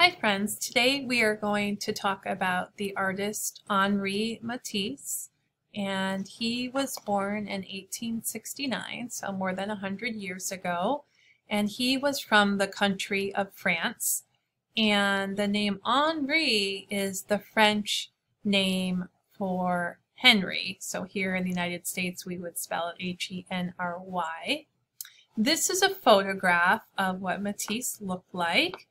Hi friends, today we are going to talk about the artist Henri Matisse, and he was born in 1869, so more than 100 years ago, and he was from the country of France, and the name Henri is the French name for Henry, so here in the United States we would spell it Henry. This is a photograph of what Matisse looked like.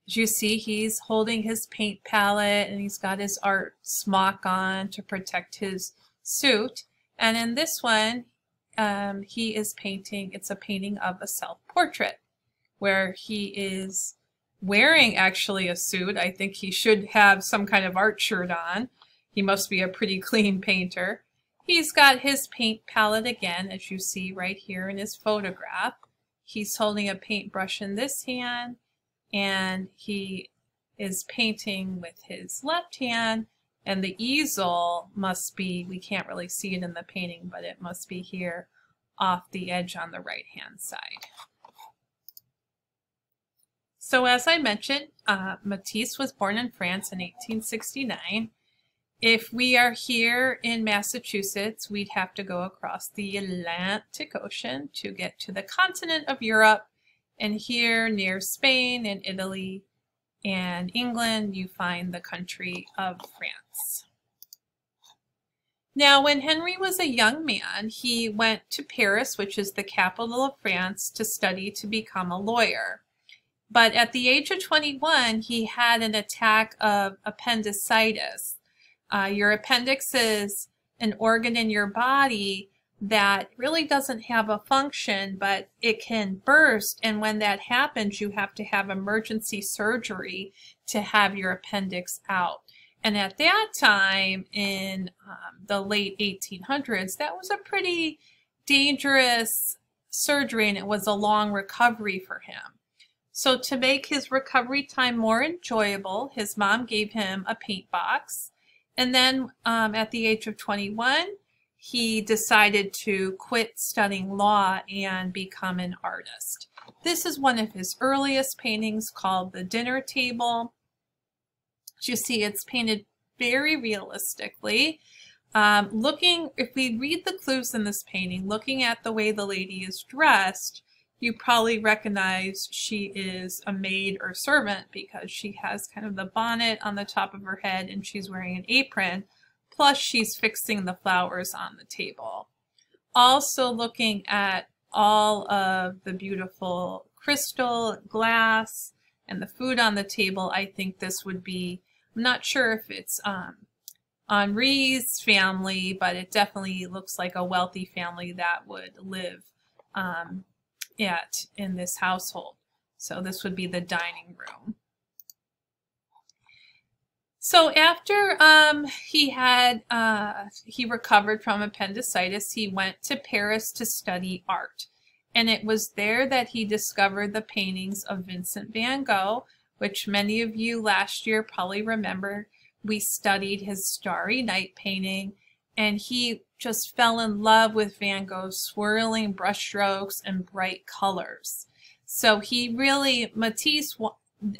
As you see, he's holding his paint palette and he's got his art smock on to protect his suit. And in this one, he is painting, it's a painting of a self-portrait where he is wearing actually a suit. I think he should have some kind of art shirt on. He must be a pretty clean painter. He's got his paint palette again, as you see right here in his photograph. He's holding a paintbrush in this hand, and he is painting with his left hand, and the easel must be, we can't really see it in the painting, but it must be here off the edge on the right hand side. So as I mentioned, Matisse was born in France in 1869. If we are here in Massachusetts, we'd have to go across the Atlantic Ocean to get to the continent of Europe. And here near Spain and Italy and England, you find the country of France. Now, when Henry was a young man, he went to Paris, which is the capital of France, to study to become a lawyer. But at the age of 21, he had an attack of appendicitis. Your appendix is an organ in your body that really doesn't have a function, but it can burst, and when that happens you have to have emergency surgery to have your appendix out. And at that time in the late 1800s, that was a pretty dangerous surgery, and it was a long recovery for him. So to make his recovery time more enjoyable, his mom gave him a paint box, and then at the age of 21 he decided to quit studying law and become an artist. This is one of his earliest paintings called The Dinner Table. As you see, it's painted very realistically. If we read the clues in this painting, looking at the way the lady is dressed, you probably recognize she is a maid or servant because she has kind of the bonnet on the top of her head and she's wearing an apron. Plus she's fixing the flowers on the table. Also looking at all of the beautiful crystal, glass, and the food on the table, I think this would be, I'm not sure if it's Henri's family, but it definitely looks like a wealthy family that would live in this household. So this would be the dining room. So after he recovered from appendicitis, he went to Paris to study art. And it was there that he discovered the paintings of Vincent van Gogh, which many of you last year probably remember. We studied his Starry Night painting, and he just fell in love with Van Gogh's swirling brushstrokes and bright colors. So Matisse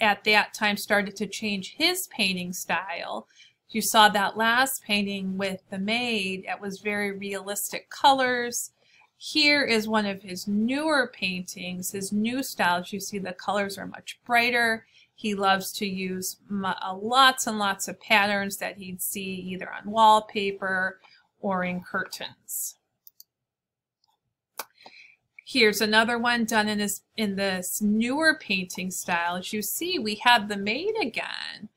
at that time started to change his painting style. You saw that last painting with the maid. It was very realistic colors. Here is one of his newer paintings, his new styles. You see the colors are much brighter. He loves to use lots and lots of patterns that he'd see either on wallpaper or in curtains. Here's another one done in this newer painting style. As you see, we have the maid again,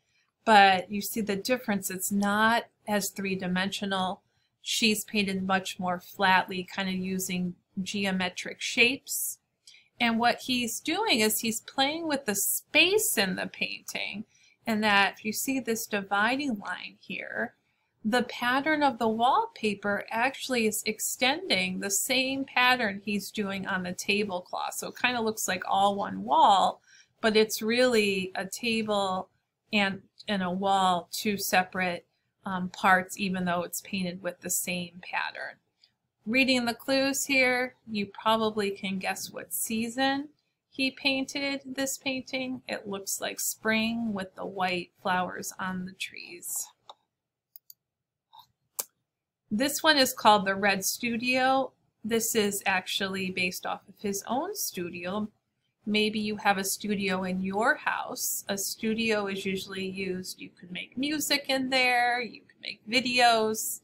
but you see the difference. It's not as three-dimensional. She's painted much more flatly, kind of using geometric shapes. And what he's doing is he's playing with the space in the painting, and that if you see this dividing line here, the pattern of the wallpaper actually is extending the same pattern he's doing on the tablecloth. So it kind of looks like all one wall, but it's really a table and a wall, two separate parts, even though it's painted with the same pattern. Reading the clues here, you probably can guess what season he painted this painting. It looks like spring with the white flowers on the trees. This one is called the Red Studio. This is actually based off of his own studio. Maybe you have a studio in your house. A studio is usually used, you could make music in there, you could make videos.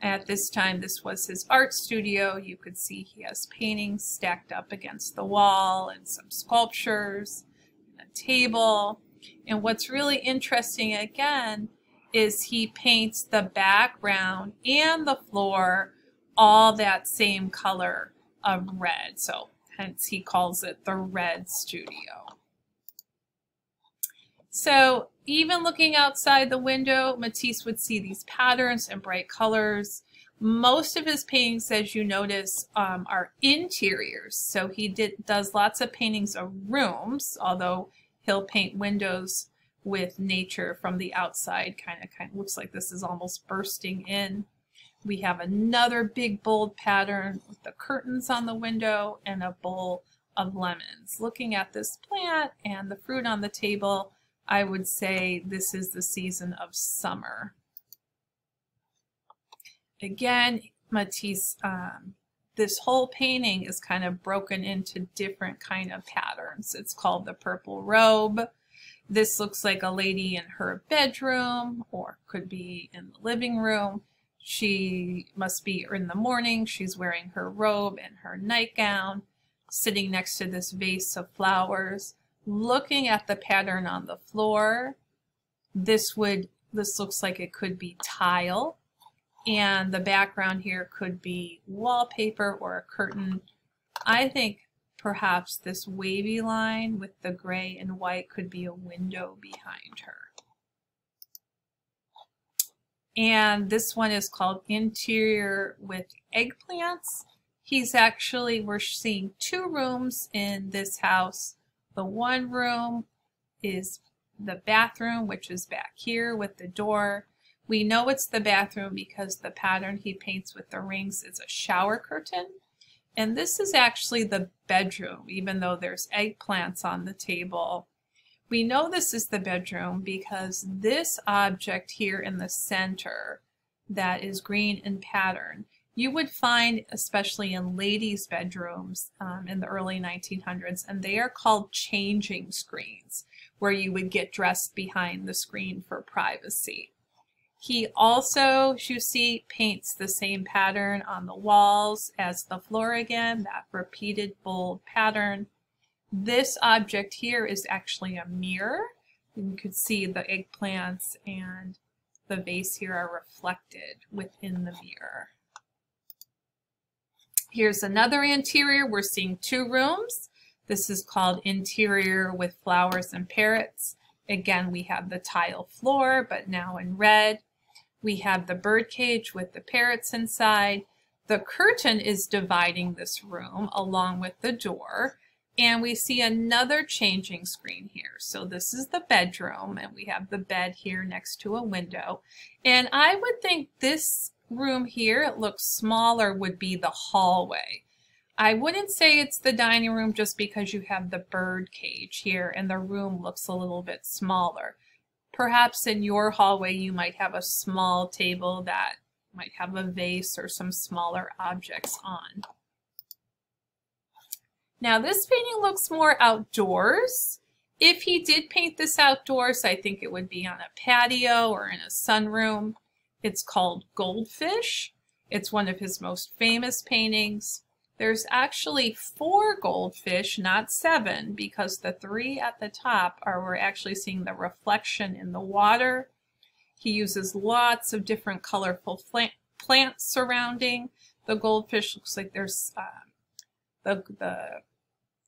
At this time, this was his art studio. You could see he has paintings stacked up against the wall and some sculptures, and a table. And what's really interesting again is he paints the background and the floor all that same color of red. So hence he calls it the Red Studio. So even looking outside the window, Matisse would see these patterns and bright colors. Most of his paintings, as you notice, are interiors. So he does lots of paintings of rooms, although he'll paint windows with nature from the outside. Kind of looks like this is almost bursting in. We have another big bold pattern with the curtains on the window and a bowl of lemons. Looking at this plant and the fruit on the table, I would say this is the season of summer. Again, Matisse, this whole painting is kind of broken into different kind of patterns. It's called the purple robe. This looks like a lady in her bedroom, or could be in the living room. She must be in the morning. She's wearing her robe and her nightgown, sitting next to this vase of flowers. Looking at the pattern on the floor, this looks like it could be tile, and the background here could be wallpaper or a curtain. I think perhaps this wavy line with the gray and white could be a window behind her. And this one is called Interior with Eggplants. We're seeing two rooms in this house. The one room is the bathroom, which is back here with the door. We know it's the bathroom because the pattern he paints with the rings is a shower curtain. And this is actually the bedroom, even though there's eggplants on the table. We know this is the bedroom because this object here in the center that is green in pattern, you would find especially in ladies' bedrooms in the early 1900s, and they are called changing screens, where you would get dressed behind the screen for privacy. He also, as you see, paints the same pattern on the walls as the floor again, that repeated bold pattern. This object here is actually a mirror. You could see the eggplants and the vase here are reflected within the mirror. Here's another interior. We're seeing two rooms. This is called Interior with Flowers and Parrots. Again, we have the tile floor, but now in red. We have the bird cage with the parrots inside. The curtain is dividing this room along with the door. And we see another changing screen here. So this is the bedroom, and we have the bed here next to a window. And I would think this room here, it looks smaller, would be the hallway. I wouldn't say it's the dining room just because you have the bird cage here and the room looks a little bit smaller. Perhaps in your hallway you might have a small table that might have a vase or some smaller objects on. Now this painting looks more outdoors. If he did paint this outdoors, I think it would be on a patio or in a sunroom. It's called Goldfish. It's one of his most famous paintings. There's actually 4 goldfish, not 7, because the 3 at the top we're actually seeing the reflection in the water. He uses lots of different colorful plants surrounding the goldfish. Looks like there's the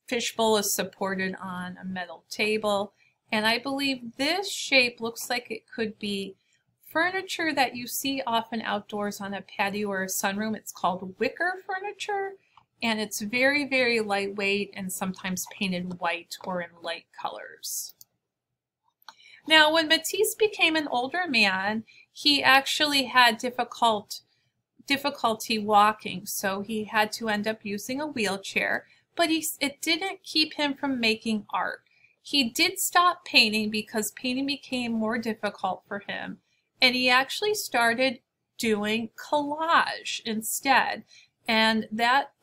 fishbowl is supported on a metal table. And I believe this shape looks like it could be furniture that you see often outdoors on a patio or a sunroom. It's called wicker furniture. And it's very, very lightweight and sometimes painted white or in light colors. Now, when Matisse became an older man, he actually had difficulty walking, so he had to end up using a wheelchair. but it didn't keep him from making art. He did stop painting because painting became more difficult for him, and he actually started doing collage instead. And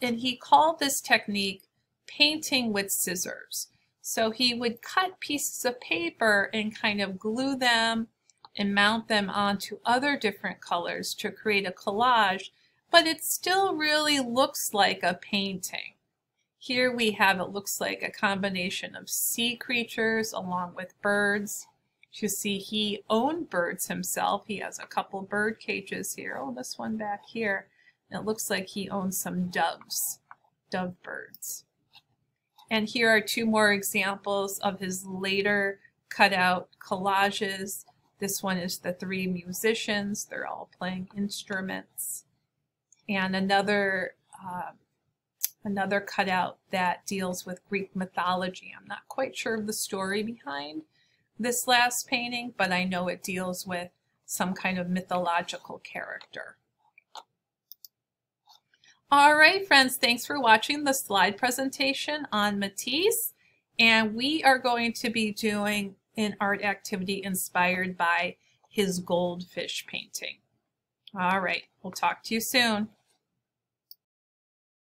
he called this technique painting with scissors. So he would cut pieces of paper and kind of glue them and mount them onto other different colors to create a collage, but it still really looks like a painting. Here we have, it looks like a combination of sea creatures along with birds. You see he owned birds himself. He has a couple bird cages here. Oh, this one back here. It looks like he owns some doves, dove birds. And here are two more examples of his later cutout collages. This one is the three musicians. They're all playing instruments. And another cutout that deals with Greek mythology. I'm not quite sure of the story behind this last painting, but I know it deals with some kind of mythological character. All right, friends, thanks for watching the slide presentation on Matisse. And we are going to be doing an art activity inspired by his Goldfish painting. All right, we'll talk to you soon.